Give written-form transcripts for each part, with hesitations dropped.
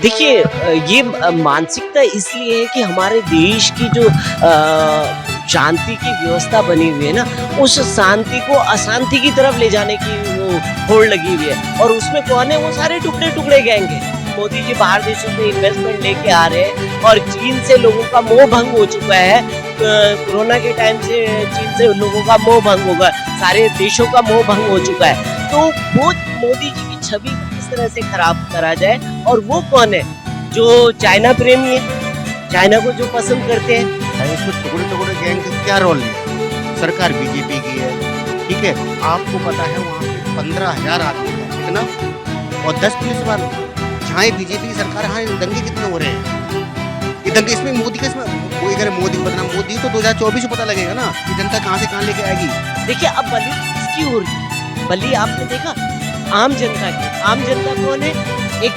देखिए ये मानसिकता इसलिए है कि हमारे देश की जो शांति की व्यवस्था बनी हुई है ना, उस शांति को अशांति की तरफ ले जाने की वो होड़ लगी हुई है। और उसमें कौन है, वो सारे टुकड़े-टुकड़े गैंग है। मोदी जी बाहर देशों से इन्वेस्टमेंट लेके आ रहे हैं और चीन से लोगों का मोह भंग हो चुका है। कोरोना के टाइम से चीन से लोगों का मोह भंग होगा, सारे देशों का मोह भंग हो चुका है। तो वो मोदी जी की छवि को किस तरह से खराब करा जाए, और वो कौन है जो चाइना प्रेमी है, चाइना को जो पसंद करते हैं। इसमें टुकड़े-टुकड़े गैंग का क्या रोल है? सरकार बीजेपी की है, ठीक है? आपको पता है वहाँ पे 15,000 आदमी है, कितना? और 10 पुलिस वाले। जहाँ ये बीजेपी की सरकार है, यहाँ दंगे कितने हो रहे हैं? ये दंगे इसमें मोदी का कोई अगर मोदी को बदनाम मोदी तो 2024 में पता लगेगा ना कि जनता कहाँ से कहाँ लेके आएगी। देखिए अब बलि किसकी हो रही है? बलि आपने देखा आम जनता की। आम जनता कौन है? एक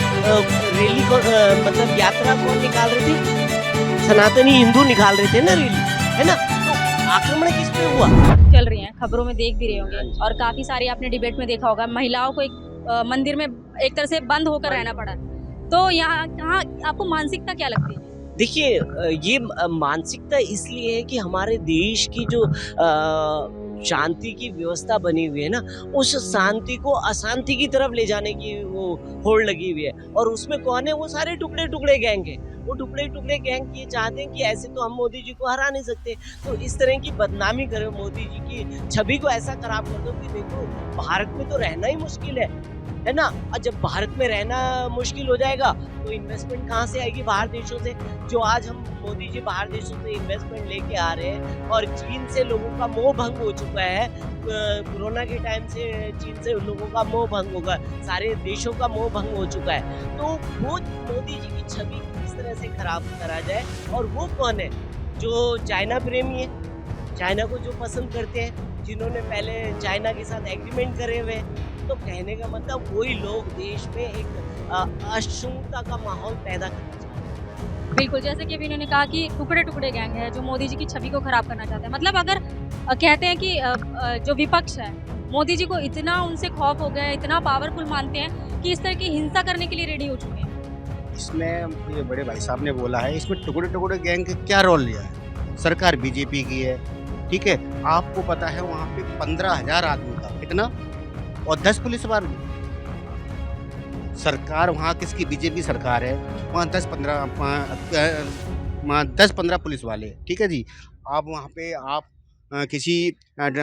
रैली को मतलब यात्रा कौन निकाल रहे थे? सनातनी हिंदू निकाल रहे थे ना रैली, है ना? तो आक्रमण किस पे हुआ? चल रही हैं, खबरों में देख भी रहे होंगे और काफी सारी आपने डिबेट में देखा होगा, महिलाओं को एक मंदिर में एक तरह से बंद होकर रहना पड़ा। तो यहाँ आपको मानसिकता क्या लगती है? देखिए ये मानसिकता इसलिए है कि हमारे देश की जो शांति की व्यवस्था बनी हुई है ना, उस शांति को अशांति की तरफ ले जाने की वो होड़ लगी हुई है। और उसमें कौन है, वो सारे टुकड़े-टुकड़े गैंग है। वो टुकड़े-टुकड़े गैंग ये चाहते हैं कि ऐसे तो हम मोदी जी को हरा नहीं सकते, तो इस तरह की बदनामी करो, मोदी जी की छवि को ऐसा खराब कर दो कि देखो भारत में तो रहना ही मुश्किल है ना? और जब भारत में रहना मुश्किल हो जाएगा तो इन्वेस्टमेंट कहाँ से आएगी बाहर देशों से? जो आज हम मोदी जी बाहर देशों से इन्वेस्टमेंट लेके आ रहे हैं और चीन से लोगों का मोह भंग हो चुका है। कोरोना के टाइम से चीन से लोगों का मोह भंग होगा, सारे देशों का मोह भंग हो चुका है। तो वो मोदी जी की छवि को किस तरह से खराब करा जाए, और वो कौन है जो चाइना प्रेमी है, चाइना को जो पसंद करते हैं, जिन्होंने पहले चाइना के साथ एग्रीमेंट करे हुए हैं। तो कहने का मतलब वही लोग देश में एक अशुद्धता का माहौल पैदा करना चाहते हैं। बिल्कुल, जैसे कि अभी इन्होंने कहा कि टुकड़े-टुकड़े गैंग है जो मोदी जी की छवि को खराब करना चाहते हैं। मतलब अगर कहते हैं कि जो विपक्ष है, मोदी जी को इतना उनसे खौफ हो गया है, इतना पावरफुल मानते हैं कि इस तरह की हिंसा करने के लिए रेडी हो चुके हैं। इसमें ये बड़े भाई साहब ने बोला है, इसमें टुकड़े-टुकड़े गैंग का क्या रोल लिया है? सरकार बीजेपी की है, ठीक है? आपको पता है वहाँ पे 15,000 आदमी था, कितना? और 10 पुलिस वाले। सरकार वहाँ किसकी? बीजेपी सरकार है। वहाँ 10-15 पुलिस वाले, ठीक है जी? आप वहाँ पे किसी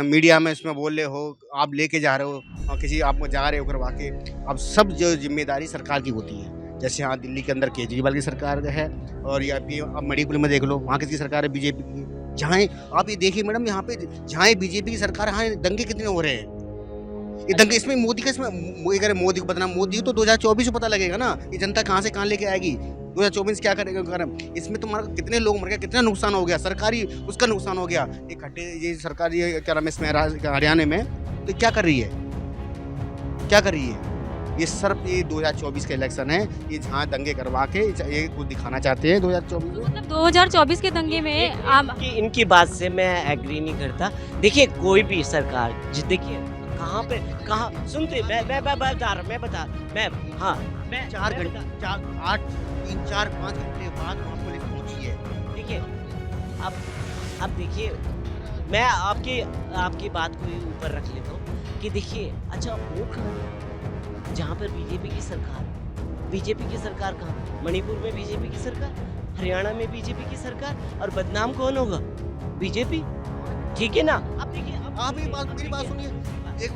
मीडिया में इसमें बोल रहे हो, आप लेके जा रहे हो और किसी आप जा रहे हो करवा के, अब सब जो जिम्मेदारी सरकार की होती है। जैसे यहाँ दिल्ली के अंदर केजरीवाल की सरकार है, और या फिर आप मणिपुर में देख लो, वहाँ किसकी सरकार है? बीजेपी की। जहाँ आप ये देखिए मैडम, यहाँ पे जहाँ बीजेपी की सरकार है, यहाँ दंगे कितने हो रहे हैं? ये दंगे इसमें मोदी का अगर मोदी को बदनाम मोदी तो 2024 में पता लगेगा ना कि जनता कहाँ से कहाँ लेके आएगी। 2024 क्या करेगा? इसमें तुम्हारा कितने लोग मर गए, कितना नुकसान हो गया, सरकारी उसका नुकसान हो गया। ये सरकार ये क्या नाम है इसमें हरियाणा में तो क्या कर रही है? क्या कर रही है? ये सिर्फ ये 2024 का इलेक्शन है, ये जहाँ दंगे करवा के ये कुछ दिखाना चाहते हैं 2024 में। मतलब 2024 के दंगे में आप इनकी बात से मैं एग्री नहीं करता। देखिए कोई भी सरकार देखिए कहाँ पे कहाँ सुनते मैं बता मैं हाँ मैं 4 घंटे 3-4-5 घंटे बाद वहाँ पुलिस पहुंची है। देखिए अब देखिए मैं आपकी बात को ऊपर रख लेता हूँ कि देखिए अच्छा वो कहाँ, जहाँ पर बीजेपी की सरकार कहाँ? मणिपुर में बीजेपी की सरकार, हरियाणा में बीजेपी की सरकार, और बदनाम कौन होगा? बीजेपी, ठीक है ना? अब देखिए आप मेरी बात सुनिए, एक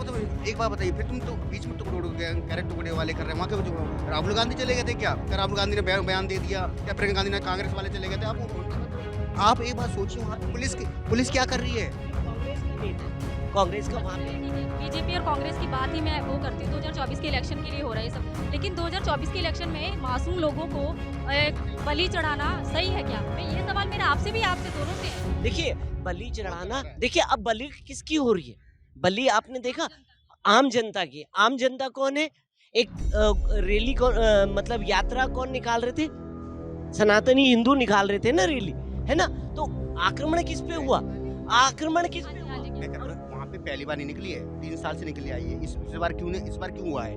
बात बताइए, फिर तुम तो बीच में टुकड़े वाले कर रहे हैं। वहाँ के जो राहुल गांधी चले गए थे क्या राहुल गांधी ने बयान दे दिया, या प्रियंका गांधी ने, कांग्रेस वाले चले गए थे? आप एक बात सोचिए, वहाँ पुलिस क्या कर रही है? कांग्रेस का वहाँ पे बीजेपी और कांग्रेस की बात ही मैं वो करती हूँ, 2024 के इलेक्शन के लिए हो रहा है ये सब। लेकिन 2024 के इलेक्शन में मासूम लोगों को बलि चढ़ाना सही है क्या? मैं ये सवाल मेरा आपसे भी, आपसे दोनों से है। देखिए बलि चढ़ाना, देखिए अब बलि किसकी हो रही है? बलि आपने देखा आम जनता की। आम जनता कौन है? एक रैली मतलब यात्रा कौन निकाल रहे थे? सनातनी हिंदू निकाल रहे थे ना रैली, है ना? तो आक्रमण किस पे हुआ? आक्रमण किस पे हुआ? मैं कह रहा हूँ, वहाँ पे पहली बार नहीं निकली है, 3 साल से निकली आई है। इस बार क्यों हुआ है?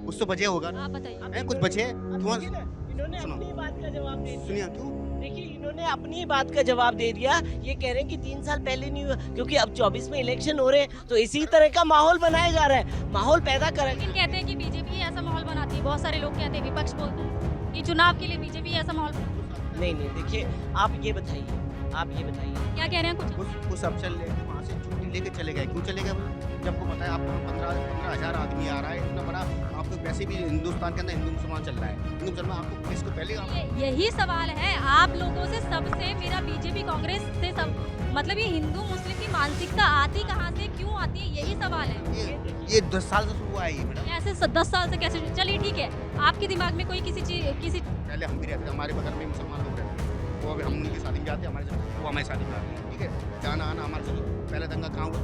कुछ तो बचे होगा ना, आप बताइए। हैं कुछ बचे हैं? अब क्यों? देखिए ना, इन्होंने सुनो। अपनी बात का जवाब दे दिया। सुनिए क्यों? देखिए इन्होंने अपनी बात का जवाब दे दिया। ये कह रहे हैं कि 3 साल पहले नहीं हुआ, क्योंकि अब 24 में इलेक्शन हो रहे हैं, तो इसी तरह का माहौल बनाया जा रहा है, माहौल पैदा कर लेकिन कहते हैं कि बीजेपी ऐसा माहौल बनाती है, बहुत सारे लोग कहते हैं, विपक्ष बोलते हैं कि चुनाव के लिए बीजेपी ऐसा माहौल बनाती नहीं नहीं, देखिए आप ये बताइए, आप ये बताइए। है। क्या कह रहे हैं कुछ? कुछ अफसर लेके वहाँ से छुट्टी लेके चले गए, क्यों चले गए वो? जब को पता है आपको 15,000 आदमी आ रहा है, इतना बड़ा आपको वैसे भी हिंदुस्तान के अंदर हिंदू मुसलमान चल रहा है, हिंदू मुसलमान आपको पुलिस को पहले यही सवाल है आप लोगों से, सबसे मेरा बीजेपी कांग्रेस से सब, मतलब ये हिंदू मुस्लिम की मानसिकता आती कहाँ से, क्यों आती है, यही सवाल है। ये 10 साल से शुरू हुआ है ये मैडम। ऐसे 10 साल से कैसे? चलिए ठीक है, आपके दिमाग में कोई किसी पहले हम भी रहते थे, हमारे बगल में मुसलमान लोग रहते थे, वो अभी हम उनकी शादी में जाते हैं, वो हमारी शादी में आते हैं, ठीक है, जाना आना हमारे से। पहले दंगा कहाँ हुआ?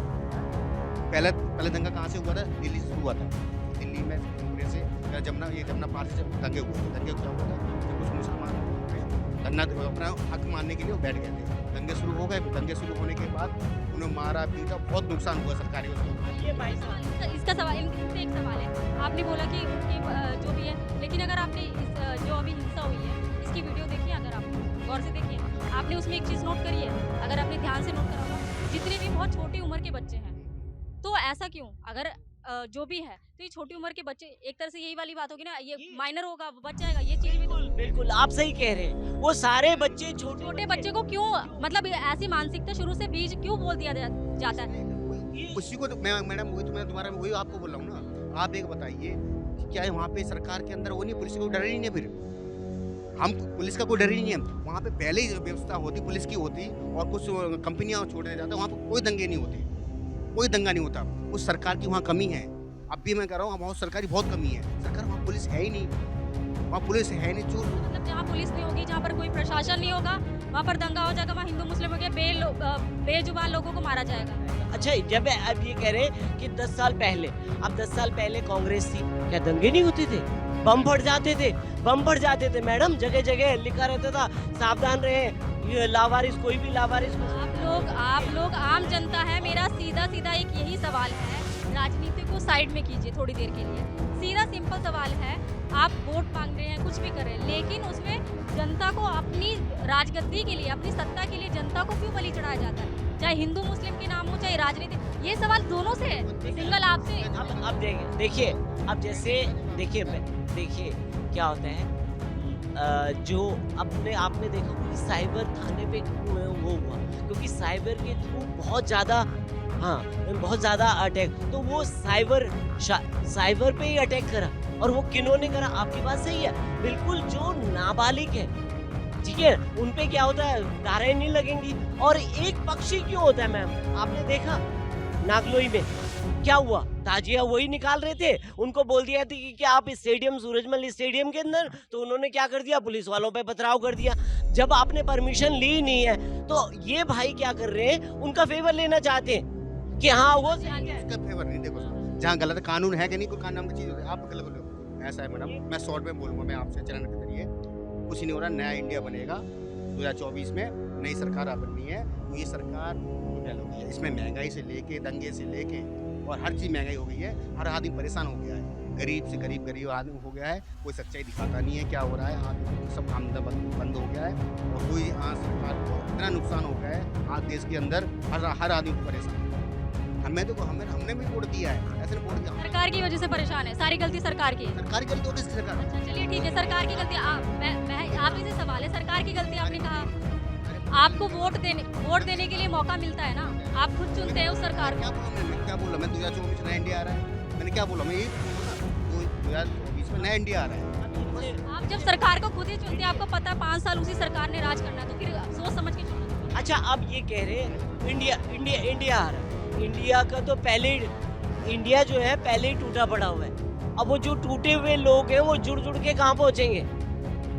पहले दंगा कहाँ से हुआ था? दिल्ली से शुरू हुआ था। दिल्ली में पूरे से जमुना पार से जब दंगे हुए थे, दंगे क्या हुआ था? जब कुछ मुसलमान धरना अपना हक मानने के लिए वो बैठ गए थे, दंगे शुरू हो गए। दंगे शुरू होने के बाद उन्हें मारा पीटा, बहुत नुकसान हुआ सरकारी उसको। ये भाई इसका सवाल, इनसे एक सवाल है, आपने बोला कि उनकी जो भी है, लेकिन अगर आपने जो अभी हिंसा हुई है इसकी वीडियो देखी है, अगर आप गौर से देखिए, आपने उसमें एक चीज़ नोट करी है, अगर आपने ध्यान से नोट करा होगा, जितने भी बहुत छोटी उम्र के बच्चे हैं, तो ऐसा क्यों? अगर जो भी है तो ये छोटी उम्र के बच्चे, एक तरह से यही वाली बात होगी ना, ये माइनर होगा, बच जाएगा, ये चीज़ भी तो। बिल्कुल आप सही कह रहे हैं, वो सारे बच्चे छोटे बच्चे को क्यों, मतलब ऐसी मानसिकता शुरू से बीज क्यों बोल दिया जाता है? उसी को तो मैं मैडम वही तो मैं तुम्हारा वही आपको बोल रहा हूँ ना। आप एक बताइए कि क्या वहाँ पे सरकार के अंदर वो नहीं, पुलिस को डर ही नहीं है? फिर हम पुलिस का कोई डर ही नहीं है वहाँ पे। पहले ही व्यवस्था होती पुलिस की होती, और कुछ कंपनियाँ छोड़ने जाते, वहाँ पे कोई दंगे नहीं होते, कोई दंगा नहीं होता। उस सरकार की वहाँ कमी है। अब भी मैं कह रहा हूँ वहाँ सरकार की बहुत कमी है, सरकार वहाँ पुलिस है ही नहीं, वहाँ पुलिस है नहीं। जो मतलब जहाँ पुलिस नहीं होगी, जहाँ पर कोई प्रशासन नहीं होगा, वहाँ पर दंगा हो जाएगा, वहाँ हिंदू मुस्लिम हो गया, बेजुबान लोगों को मारा जाएगा। अच्छा जब अब ये कह रहे हैं कि 10 साल पहले, अब 10 साल पहले कांग्रेस थी, क्या दंगे नहीं होते थे? बम फट जाते थे, बम फट जाते थे मैडम, जगह जगह लिखा रहता था सावधान रहे, ये लावारिस, कोई भी लावारिस। आप लोग आम जनता है, मेरा सीधा एक यही सवाल है, राजनीति को साइड में कीजिए थोड़ी देर के लिए, सीधा सिंपल सवाल है, आप वोट मांग रहे हैं, कुछ भी कर रहे हैं, लेकिन उसमें जनता को अपनी राजगद्दी के लिए, अपनी सत्ता के लिए जनता को क्यों बलि चढ़ाया जाता है? चाहे हिंदू मुस्लिम के नाम हो, चाहे राजनीति, ये सवाल दोनों से है, सिंगल आपसे। अब देखिए, अब जैसे देखिए क्या होता है, जो आपने देखा कि साइबर थाने पे वो हुआ, क्योंकि साइबर के थ्रू बहुत ज़्यादा अटैक, तो वो साइबर पे ही अटैक करा, और वो किन्होंने करा? आपकी बात सही है, बिल्कुल जो नाबालिग है, ठीक है, उन पे क्या होता है, धाराएं नहीं लगेंगी। और एक पक्षी क्यों होता है मैम? आपने देखा नागलोई में क्या हुआ, ताजिया वही निकाल रहे थे, उनको बोल दिया था कि आप स्टेडियम, सूरजमल स्टेडियम के अंदर, तो उन्होंने क्या कर दिया, पुलिस वालों पे पथराव कर दिया। जब आपने परमिशन ली नहीं है, तो ये भाई क्या कर रहे हैं, उनका फेवर लेना चाहते हैं कि हाँ वो उसका फेवर नहीं। देखो जहाँ गलत कानून है कि नहीं, कोई कानून नाम की चीज़ होती है, आप गलत बोलो। ऐसा है मैडम, मैं शॉर्ट में बोलूँगा मैं आपसे चैनल के जरिए, कुछ नहीं हो रहा, नया इंडिया बनेगा 2024 में, नई सरकार बननी है। तो ये सरकार है, इसमें महंगाई से लेके, दंगे से लेके, और हर चीज़ महंगाई हो गई है, हर आदमी परेशान हो गया है, गरीब से गरीब आदमी हो गया है, कोई सच्चाई दिखाता नहीं है क्या हो रहा है, आज सब काम धंधा बंद हो गया है, और कोई आज सरकार को इतना नुकसान हो गया है, आज देश के अंदर हर आदमी को परेशान है। हमने भी वोट दिया है, ऐसे वोट दिया, सरकार की वजह से परेशान है, सारी गलती सरकार की है। सरकारी गलती होती है सरकार। अच्छा चलिए ठीक है, सरकार की गलती, आप ही से सवाल है, सरकार की गलती आपने कहा, आपको वोट देने के लिए मौका मिलता है ना, आप खुद चुनते हैं उस सरकार को। क्या बोला मैं 2024 में नया इंडिया आ रहा है, मैंने क्या बोला, मैं यही बोला ना, 2024 में नया इंडिया आ रहा है। आप जब सरकार को खुद ही चुनते हैं, आपको पता है 5 साल उसी सरकार ने राज करना है, तो फिर सोच समझ के चुनो। अच्छा अब ये कह रहे हैं इंडिया आ रहा है, इंडिया का तो पहले इंडिया जो है पहले ही टूटा पड़ा हुआ है, अब वो जो टूटे हुए लोग हैं वो जुड़ के कहाँ पहुँचेंगे?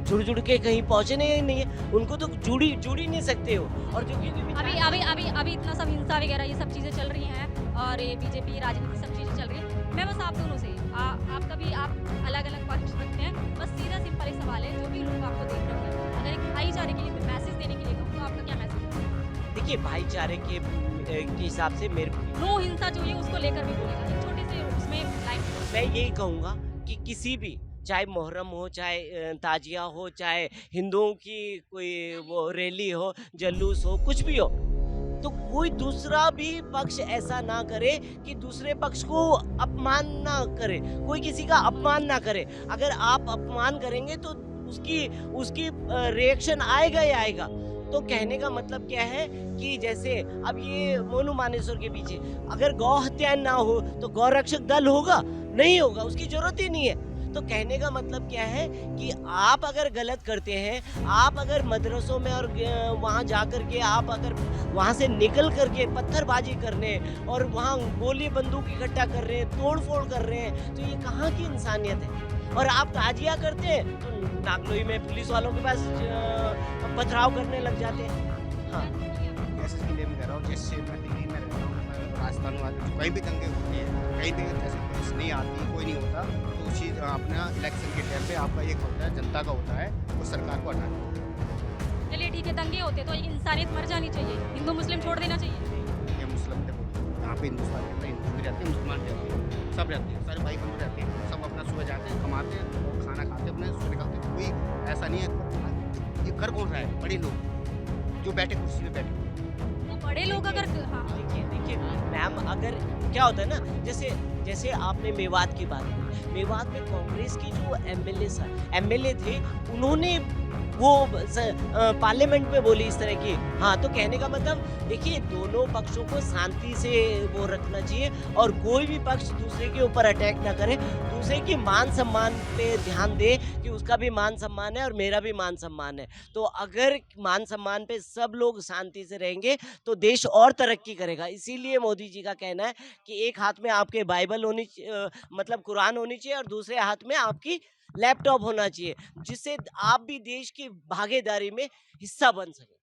जुड़ के कहीं पहुँचने ही नहीं है, उनको तो जुड़ ही नहीं सकते हो। और जो अभी इतना सब हिंसा वगैरह ये सब चीज़ें चल रही हैं, और ये बीजेपी राजनीति सब चीज़ें चल रही है, मैं बस आप दोनों से आपका भी आप अलग पक्ष रखते हैं, बस सीधा सिंपल एक सवाल है, जो भी लोग आपको देख रहे हैं, अगर एक भाईचारे के लिए मैसेज देने के लिए कहूँ, तो आपका क्या मैसेज है? देखिए भाईचारे के हिसाब से मेरे नो हिंसा जो है उसको लेकर भी बोलेगा, एक छोटे से उसमें लाइन। मैं यही कहूँगा कि किसी भी, चाहे मुहर्रम हो, चाहे ताजिया हो, चाहे हिंदुओं की कोई वो रैली हो, जुलूस हो, कुछ भी हो, तो कोई दूसरा भी पक्ष ऐसा ना करे कि दूसरे पक्ष को अपमान ना करे, कोई किसी का अपमान ना करे। अगर आप अपमान करेंगे तो उसकी उसकी रिएक्शन आएगा ही आएगा। तो कहने का मतलब क्या है कि जैसे अब ये मोनू मानेसर के पीछे अगर गौ हत्या ना हो तो गौरक्षक दल होगा? नहीं होगा, उसकी ज़रूरत ही नहीं है। तो कहने का मतलब क्या है कि आप अगर गलत करते हैं, आप अगर मदरसों में और वहाँ जा कर के आप अगर वहाँ से निकल कर के पत्थरबाजी करने और वहाँ गोली बंदूक इकट्ठा कर रहे हैं, तोड़-फोड़ कर रहे हैं, तो ये कहाँ की इंसानियत है? और आप ताजिया करते हैं, तो नागलोई में पुलिस वालों के पास पथराव करने लग जाते हैं। हाँ, जैसे कि मैं कह रहा हूँ, जैसे मैं दिल्ली में रहता हूँ, मैं राजस्थान में आता हूँ, कहीं भी दंगे होते हैं, कहीं भी जैसे पुलिस नहीं आती, कोई नहीं होता, तो उस चीज़ अपना इलेक्शन के टाइम पे आपका एक होता है, जनता का होता है, वो सरकार को हटाना है। चलिए ठीक है, दंगे होते तो इंसानियत मर जानी चाहिए, हिंदू मुस्लिम छोड़ देना चाहिए। ये मुस्लिम थे, यहाँ पे हिंदुस्तान के अंदर हिंदू भी रहते हैं, मुसलमान भी रहते हैं, सब रहते हैं, सारे भाई बंधु रहते हैं, सब अपना सुबह जाते हैं, कमाते हैं, और खाना खाते हैं, अपने सुबह निकलते हैं, कोई ऐसा नहीं है। ये कर कौन रहा है? बड़े लोग जो बैठे कुर्सी पे बैठे। तो बड़े लोग अगर हाँ देखिए देखिए मैम, अगर क्या होता है ना, जैसे जैसे आपने मेवात की बात की, मेवात में कांग्रेस की जो एमएलए थे, उन्होंने वो पार्लियामेंट में बोली इस तरह की। हाँ, तो कहने का मतलब देखिए, दोनों पक्षों को शांति से वो रखना चाहिए और कोई भी पक्ष दूसरे के ऊपर अटैक ना करे, दूसरे की मान सम्मान पे ध्यान दे कि उसका भी मान सम्मान है और मेरा भी मान सम्मान है। तो अगर मान सम्मान पे सब लोग शांति से रहेंगे तो देश और तरक्की करेगा। इसीलिए मोदी जी का कहना है कि एक हाथ में आपके बाइबल मतलब कुरान होनी चाहिए और दूसरे हाथ में आपकी लैपटॉप होना चाहिए, जिससे आप भी देश की भागीदारी में हिस्सा बन सके।